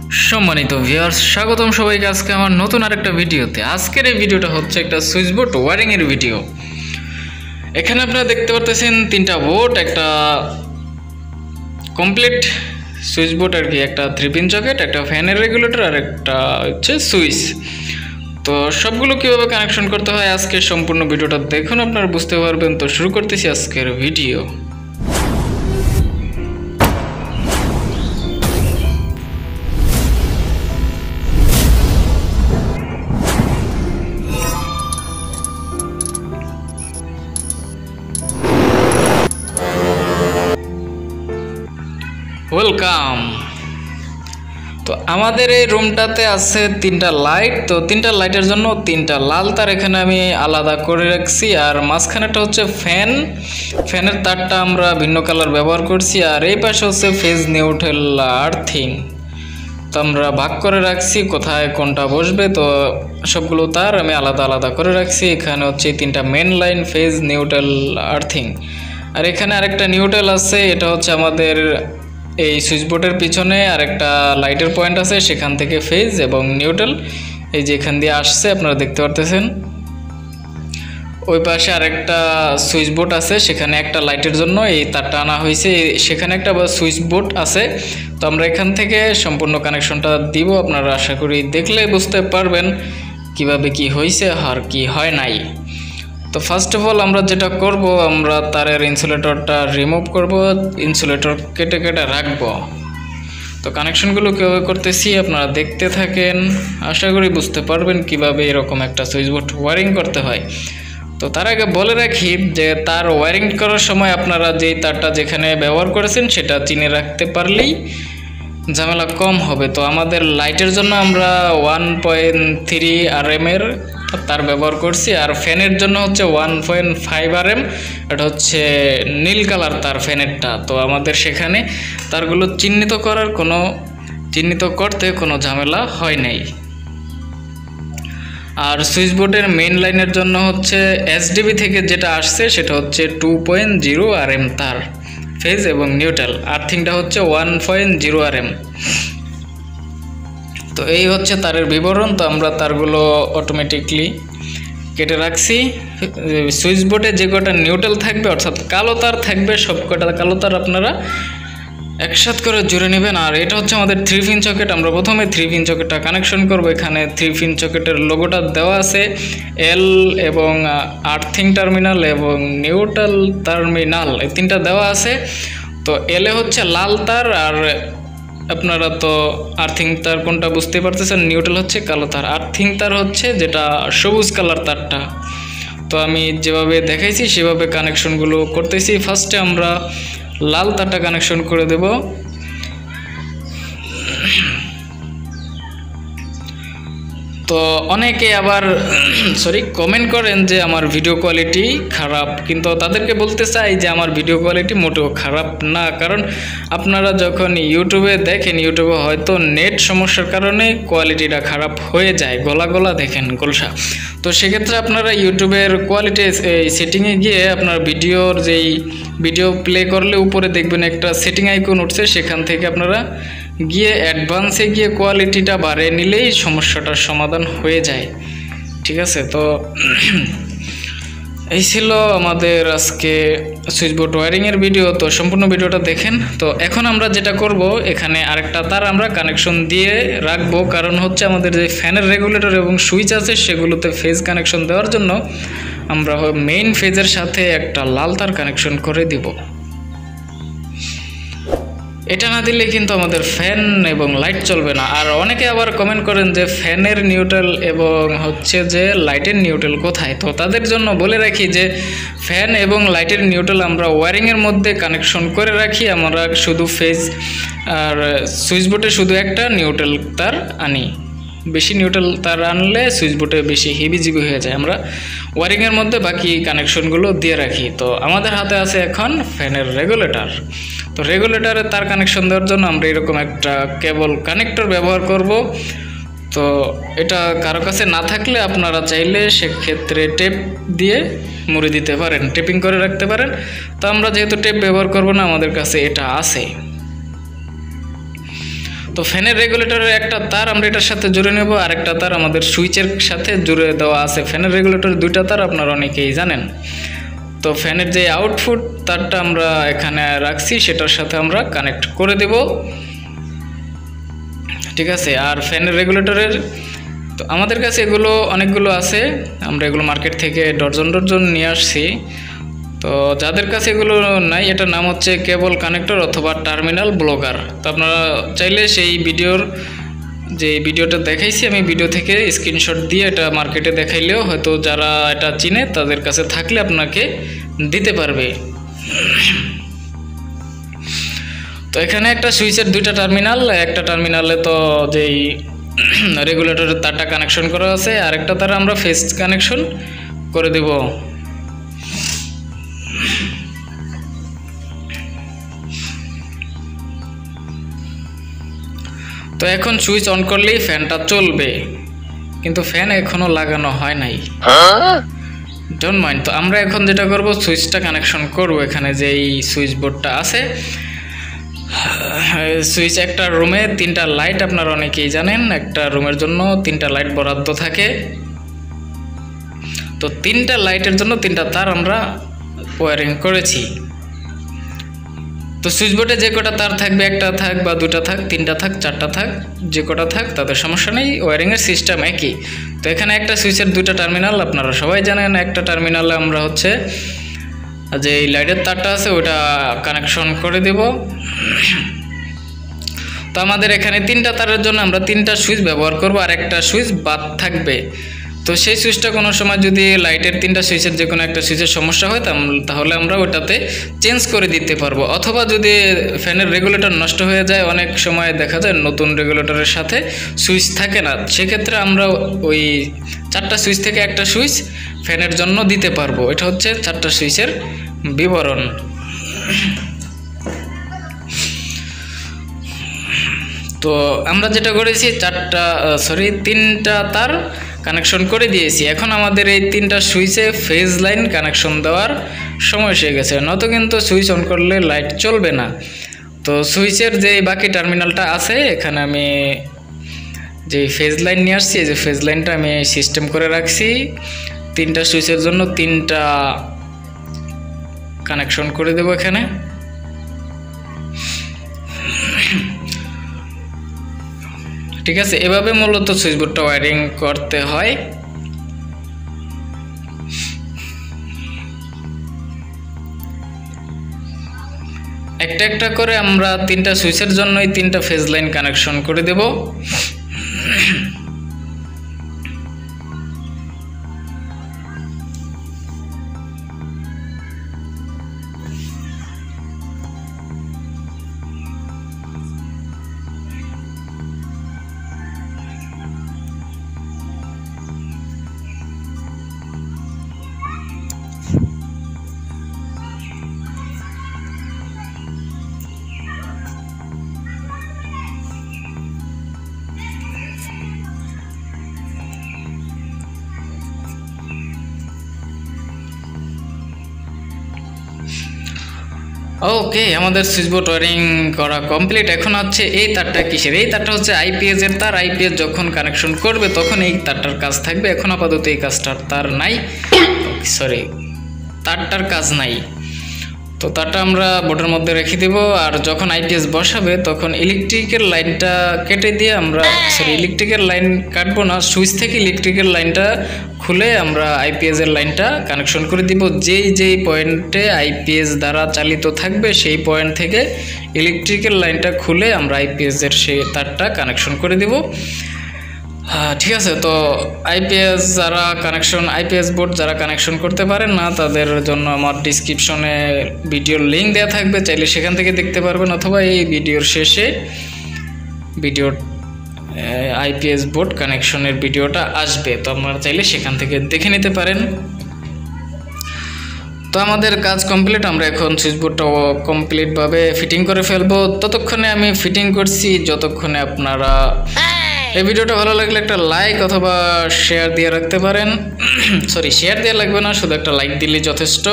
সম্মানিত ভিউয়ার্স, স্বাগতম সবাইকে আজকে আমার নতুন আরেকটা ভিডিওতে। আজকের এই ভিডিওটা হচ্ছে একটা সুইচ বোর্ড ওয়্যারিং এর ভিডিও। এখানে আপনারা দেখতে পারতেছেন তিনটা বোর্ড, একটা কমপ্লিট সুইচ বোর্ড আর কি, একটা 3 পিন সকেট, একটা ফ্যানের রেগুলেটর আর একটা হচ্ছে সুইচ। তো সবগুলো কিভাবে কানেকশন করতে হয় আজকে সম্পূর্ণ ভিডিওটা দেখুন, আপনারা বুঝতে পারবেন। তো শুরু করতেছি আজকের ভিডিও। ওয়েলকাম। তো আমাদের এই রুমটাতে আছে তিনটা লাইট। তো তিনটা লাইটের জন্য তিনটা লাল তার এখানে আমি আলাদা করে রাখছি, আর মাঝখানেটা হচ্ছে ফ্যানের তারটা আমরা ভিন্ন কালার ব্যবহার করছি, আর এই পাশে হচ্ছে ফেজ নিউট্রাল আর্থিং। তো আমরা ভাগ করে রাখছি কোথায় কোনটা বসবে। তো সবগুলো তার আমি আলাদা আলাদা করে রাখছি। এখানে হচ্ছে তিনটা main line, phase, neutral, earthing. আর এখানে আরেকটা নিউট্রাল আছে, এটা হচ্ছে আমাদের এই সুইচ বোর্ডের পিছনে আরেকটা লাইটের পয়েন্ট আছে, সেখান থেকে ফেজ এবং নিউট্রাল এই যে এখান দিয়ে আসছে, আপনারা দেখতে পারতেছেন। ওই পাশে আরেকটা সুইচ বোর্ড আছে, সেখানে একটা লাইটের জন্য এই তারটা আনা হয়েছে, সেখানে একটা সুইচ বোর্ড আছে। তো আমরা এখান থেকে সম্পূর্ণ কানেকশনটা দিব। আপনারা আশা করি দেখলে বুঝতে পারবেন কিভাবে কি হয়েছে আর কি হয় নাই। তো ফার্স্ট অফ অল আমরা যেটা করব, আমরা তারের ইনসুলেটরটা রিমুভ করব, ইনসুলেটর কেটে কেটে রাখবো। তো কানেকশনগুলো কীভাবে করতেছি আপনারা দেখতে থাকেন, আশা করি বুঝতে পারবেন কিভাবে এরকম একটা সুইচ বোর্ড ওয়্যারিং করতে হয়। তো তার আগে বলে রাখি যে তার ওয়্যারিং করার সময় আপনারা যেই তারটা যেখানে ব্যবহার করেছেন সেটা চিনে রাখতে পারলেই ঝামেলা কম হবে। তো আমাদের লাইটের জন্য আমরা 1.3 RM এর তার ব্যবহার করছি, আর ফ্যানের জন্য হচ্ছে 1.5 RM, এটা হচ্ছে নীল কালার তার ফ্যানেরটা। তো আমাদের সেখানে তারগুলো চিহ্নিত করতে কোনো ঝামেলা হয় নাই। আর সুইচ বোর্ডের মেইন লাইনের জন্য হচ্ছে SDB থেকে যেটা আসছে সেটা হচ্ছে 2.0 RM তার ফেজ এবং নিউট্রাল, আর্থিংটা হচ্ছে 1.0 RM। তো এই হচ্ছে তারের বিবরণ। তো আমরা তারগুলো অটোমেটিকলি কেটে রাখছি। সুইচ বোর্ডে যে কটা নিউট্রাল থাকবে অর্থাৎ কালো তার থাকবে, সব কটা কালো তার আপনারা একসাথ করে জুড়ে নেবেন। আর এটা হচ্ছে আমাদের 3 পিন সকেট। আমরা প্রথমে 3 পিন সকেটটা কানেকশন করব। এখানে 3 পিন সকেটের লোগোটা দেওয়া আছে, এল এবং আর্থিং টার্মিনাল এবং নিউট্রাল টার্মিনাল, এই তিনটা দেওয়া আছে। তো এলে হচ্ছে লাল তার, আর আপনারা তো আর্থিং তার কোনটা বুঝতে পারতেছেন, নিউট্রাল হচ্ছে কালো তার, আর্থিং তার হচ্ছে যেটা সবুজ কালার তারটা। তো আমি যেভাবে দেখাইছি সেভাবে কানেকশনগুলো করতেছি। ফার্স্টে আমরা লাল তারটা কানেকশন করে দেব। তো অনেকে আবার কমেন্ট করেন যে আমার ভিডিও কোয়ালিটি খারাপ, কিন্তু তাদেরকে বলতে চাই যে আমার ভিডিও কোয়ালিটি মোটেও খারাপ না। কারণ আপনারা যখন ইউটিউবে দেখেন, ইউটিউবে হয়তো নেট সমস্যার কারণে কোয়ালিটিটা খারাপ হয়ে যায়, গলা দেখেন গোলসা। তো সেক্ষেত্রে আপনারা ইউটিউবের কোয়ালিটি সেটিংয়ে গিয়ে আপনার ভিডিও প্লে করলে উপরে দেখবেন একটা সেটিং আইকন উঠছে, সেখান থেকে আপনারা গিয়ে অ্যাডভান্সে গিয়ে কোয়ালিটিটা বাড়িয়ে নিলেই সমস্যাটার সমাধান হয়ে যায়। ঠিক আছে, তো এই ছিল আমাদের আজকে সুইচ বোর্ড ওয়্যারিংয়ের ভিডিও। তো সম্পূর্ণ ভিডিওটা দেখেন। তো এখন আমরা যেটা করব, এখানে আরেকটা তার আমরা কানেকশন দিয়ে রাখবো, কারণ হচ্ছে আমাদের যে ফ্যানের রেগুলেটর এবং সুইচ আছে সেগুলোতে ফেজ কানেকশন দেওয়ার জন্য আমরা মেইন ফেজের সাথে একটা লাল তার কানেকশন করে দিব। এটা না দিলে কিন্তু আমাদের ফ্যান এবং লাইট চলবে না। আর অনেকে আবার কমেন্ট করেন যে ফ্যানের নিউট্রাল এবং হচ্ছে যে লাইটের নিউট্রাল কোথায়। তো তাদের জন্য বলে রাখি যে ফ্যান এবং লাইটের নিউট্রাল আমরা ওয়্যারিংয়ের মধ্যে কানেকশন করে রাখি। আমরা শুধু ফেজ আর সুইচ বোর্ডে শুধু একটা নিউট্রাল তার আনি, বেশি নিউট্রাল তার আনলে সুইচ বোর্ডে বেশি হেভিজিবি হয়ে যায়। আমরা ওয়্যারিংয়ের মধ্যে বাকি কানেকশনগুলো দিয়ে রাখি। তো আমাদের হাতে আছে এখন ফ্যানের রেগুলেটর। তো রেগুলেটরে তার কানেকশন দেওয়ার জন্য আমরা এরকম একটা কেবল কানেক্টর ব্যবহার করব। তো এটা কারো কাছে না থাকলে আপনারা চাইলে সেক্ষেত্রে টেপ দিয়ে মুড়ে দিতে পারেন, টেপিং করে রাখতে পারেন। তো আমরা যেহেতু টেপ ব্যবহার করব না, আমাদের কাছে এটা আছে। তো তো ফ্যানের রেগুলেটরের একটা তার আমরা এটার সাথে জুড়ে নেব, আর একটা তার আমাদের সুইচের সাথে জুড়ে দেওয়া আছে। ফ্যানের রেগুলেটরের দুইটা তার আপনারা অনেকেই জানেন। তো ফ্যানের যে আউটপুট তারটা আমরা এখানে রাখছি সেটার সাথে আমরা কানেক্ট করে দেব, ঠিক আছে। আর ফ্যানের রেগুলেটরের তো আমাদের কাছে এগুলো অনেকগুলো আছে, আমরা এগুলো মার্কেট থেকে ডজন নিয়ে আসছি। তো যাদের কাছে এগুলো নাই, এটার নাম হচ্ছে কেবল কানেক্টর অথবা টার্মিনাল ব্লকার। তো আপনারা চাইলে সেই যে ভিডিওটা দেখাইছি আমি, ভিডিও থেকে স্ক্রিনশট দিয়ে এটা মার্কেটে দেখাইলেও হয়তো যারা এটা চিনে তাদের কাছে থাকলে আপনাকে দিতে পারবে। তো এখানে একটা সুইচের দুইটা টার্মিনাল, একটা টার্মিনালে তো যেই রেগুলেটরের তারটা কানেকশন করা আছে, আর একটা তার আমরা ফেজ কানেকশন করে দেব। তো এখন সুইচ অন করলেই ফ্যানটা চলবে, কিন্তু ফ্যান এখনো লাগানো হয় নাই, ডোন্ট মাইন্ড। তো আমরা এখন যেটা করব, সুইচটা কানেকশন করব। এখানে যে এই সুইচ বোর্ডটা আছে, সুইচ একটা রুমে 3টা লাইট আপনারা অনেকেই জানেন, একটা রুমের জন্য 3টা লাইট বরাদ্দ থাকে। তো 3টা লাইটের জন্য 3টা তার আমরা ওয়্যারিং করেছি। তো সুইচ বোর্ডে যে কটা তার থাকবে, একটা থাক বা দুটা থাক, 3টা থাক, 4টা থাক, যে কটা থাক তাদের সমস্যা নেই, ওয়্যারিংয়ের সিস্টেম একই। তো এখানে একটা সুইচের 2টা টার্মিনাল আপনারা সবাই জানেন। একটা টার্মিনালে আমরা হচ্ছে যে এই লাইটের তারটা আছে ওটা কানেকশন করে দেব। তো আমাদের এখানে 3টা তারের জন্য আমরা 3টা সুইচ ব্যবহার করব, আর একটা সুইচ বাদ থাকবে। তো সেই সুইচটা কোনো সময় যদি লাইটের 3টা সুইচের যে কোনো একটা সুইচের সমস্যা হয় তাহলে আমরা ওটাতে চেঞ্জ করে দিতে পারবো। অথবা যদি ফ্যানের রেগুলেটর নষ্ট হয়ে যায়, অনেক সময় দেখা যায় নতুন রেগুলেটরের সাথে সুইচ থাকে না, সেক্ষেত্রে আমরা ওই 4টা সুইচ থেকে একটা সুইচ ফ্যানের জন্য দিতে পারবো। এটা হচ্ছে 4টা সুইচের বিবরণ। তো আমরা যেটা করেছি 3টা তার কানেকশন করে দিয়েছি। এখন আমাদের এই 3টা সুইচে ফেজ লাইন কানেকশন দেওয়ার সময় এসে গেছে, নয়তো কিন্তু সুইচ অন করলে লাইট চলবে না। তো সুইচের যে বাকি টার্মিনালটা আছে, এখানে আমি যে ফেজ লাইন নিয়ে আসছি, এই যে ফেজ লাইনটা আমি সিস্টেম করে রাখছি। 3টা সুইচের জন্য 3টা কানেকশন করে দেব এখানে। ঠিক আছে, এভাবে মূলত সুইচ বোর্ডটা ওয়্যারিং করতে হয়। একটা একটা করে আমরা 3টা সুইচের জন্যই 3টা ফেজ লাইন কানেকশন করে দেব। ওকে, আমাদের সুইচ বোর্ড ওয়্যারিং করা কমপ্লিট। এখন হচ্ছে এই তারটা কিসের? এই তারটা হচ্ছে আইপিএস এর তার। আইপিএস যখন কানেকশন করবে তখন এই তারটার কাজ থাকবে। এখন আপাতত এই কাজটার তার নাই, তারটার কাজ নাই। তো তারটা আমরা বোর্ডের মধ্যে রেখে দেব। আর যখন আইপিএস বসাবে তখন ইলেকট্রিকের লাইনটা কেটে দিয়ে আমরা ইলেকট্রিকের লাইন কাটবো না, সুইচ থেকে ইলেকট্রিকের লাইনটা খুলে আমরা আইপিএস এর লাইনটা কানেকশন করে দিব। যেই পয়েন্টে আইপিএস দ্বারা চালিত থাকবে সেই পয়েন্ট থেকে ইলেকট্রিকের লাইনটা খুলে আমরা আইপিএস এর সেই তারটা কানেকশন করে দিব। ঠিক আছে। তো আইপিএস বোর্ড যারা কানেকশন করতে পারেন না তাদের জন্য আমার ডিসক্রিপশনে ভিডিওর লিঙ্ক দেওয়া থাকবে, চাইলে সেখান থেকে দেখতে পারবেন, অথবা এই ভিডিওর শেষে আইপিএস বোর্ড কানেকশনের ভিডিওটা আসবে, তো আপনারা চাইলে সেখান থেকে দেখে নিতে পারেন। তো আমাদের কাজ কমপ্লিট। আমরা এখন সুইচ বোর্ডটা কমপ্লিটভাবে ফিটিং করে ফেলবো। ততক্ষণে আমি ফিটিং করছি, যতক্ষণে আপনারা এই ভিডিওটা ভালো লাগলে একটা লাইক অথবা শেয়ার দিয়ে রাখতে পারেন। শেয়ার দেওয়া লাগবে না, শুধু একটা লাইক দিলে যথেষ্ট।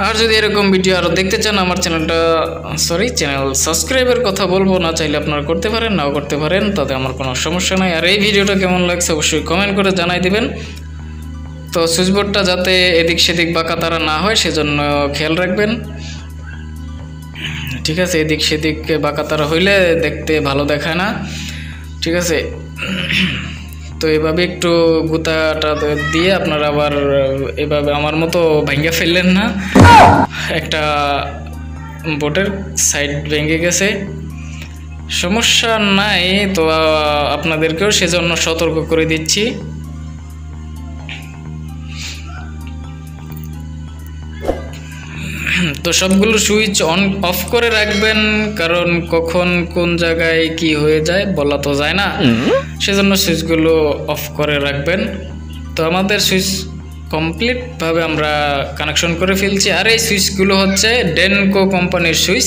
আর যদি এরকম ভিডিও আরও দেখতে চান আমার চ্যানেল সাবস্ক্রাইবের কথা বলবো না, চাইলে আপনারা করতে পারেন, নাও করতে পারেন, তাতে আমার কোনো সমস্যা নাই। আর এই ভিডিওটা কেমন লাগছে অবশ্যই কমেন্ট করে জানাই দিবেন। তো সুইচবোর্ডটা যাতে এদিক সেদিক বাঁকা তারা না হয় সেজন্য খেয়াল রাখবেন, ঠিক আছে? এদিক সেদিক বাঁকা তারা হইলে দেখতে ভালো দেখায় না, ঠিক আছে? তো এভাবে একটু গুতাটা দিয়ে আপনারা আবার এভাবে আমার মতো ভাঙ্গা ফেললেন না। একটা বোর্ডের সাইড ভেঙে গেছে, সমস্যা নাই। তো আপনাদেরকেও সেজন্য সতর্ক করে দিচ্ছি। তো সবগুলো সুইচ অন অফ করে রাখবেন, কারণ কখন কোন জায়গায় কি হয়ে যায় বলা তো যায় না, সেজন্য সুইচগুলো অফ করে রাখবেন। তো আমাদের সুইচ কমপ্লিটভাবে আমরা কানেকশন করে ফেলছি। আর এই সুইচগুলো হচ্ছে ডেনকো কোম্পানির সুইচ,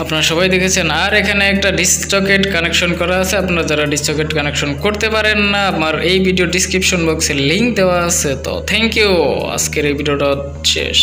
আপনারা সবাই দেখেছেন। আর এখানে একটা ডিসসকেট কানেকশন করা আছে, আপনারা যারা ডিসসকেট কানেকশন করতে পারেন না, আমার এই ভিডিও ডিসক্রিপশন বক্সে লিঙ্ক দেওয়া আছে। তো থ্যাংক ইউ, আজকের এই ভিডিওটা শেষ।